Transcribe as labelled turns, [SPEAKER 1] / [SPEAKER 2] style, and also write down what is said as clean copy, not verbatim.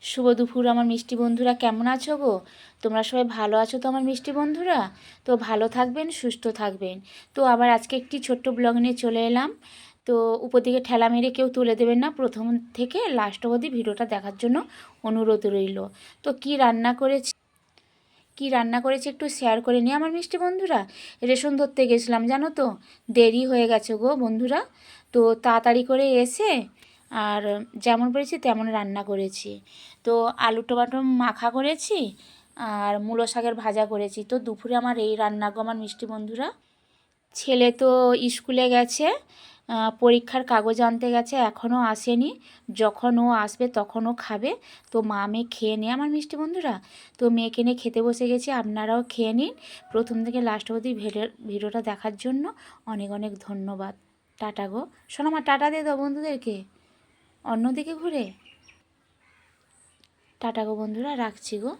[SPEAKER 1] শুভ দুপুর আমার মিষ্টি বন্ধুরা, কেমন আছো গো? তোমরা সবাই ভালো আছো তো আমার মিষ্টি বন্ধুরা? তো ভালো থাকবেন, সুস্থ থাকবেন। তো আবার আজকে একটি ছোট্ট ব্লগ নিয়ে চলে এলাম। তো উপর দিকে ঠেলা মেরে কেউ তুলে দেবেন না, প্রথম থেকে লাস্ট অবধি ভিডিওটা দেখার জন্য অনুরোধ রইল। তো কি রান্না করেছি একটু শেয়ার করে নিই আমার মিষ্টি বন্ধুরা। রেশন ধরতে গেছিলাম জানো তো, দেরি হয়ে গেছে গো বন্ধুরা। তো তাড়াতাড়ি করে এসে আর যেমন পেরেছি তেমন রান্না করেছি। তো আলু টমাটো মাখা করেছি আর মূলো শাকের ভাজা করেছি। তো দুপুরে আমার এই রান্না গো আমার মিষ্টি বন্ধুরা। ছেলে তো স্কুলে গেছে, পরীক্ষার কাগজ আনতে গেছে, এখনও আসেনি। যখন ও আসবে তখন ও খাবে। তো মা মেয়ে খেয়ে নিই আমার মিষ্টি বন্ধুরা। তো মেয়েকে নিয়ে খেতে বসে গেছি, আপনারাও খেয়ে নিন। প্রথম থেকে লাস্ট অবধি ভিডিওটা দেখার জন্য অনেক অনেক ধন্যবাদ। টাটা গো। শোনো মা, টাটা দিয়ে দাও বন্ধুদেরকে, অন্যদিকে ঘুরে। টাটা গো বন্ধুরা, রাখছি গো।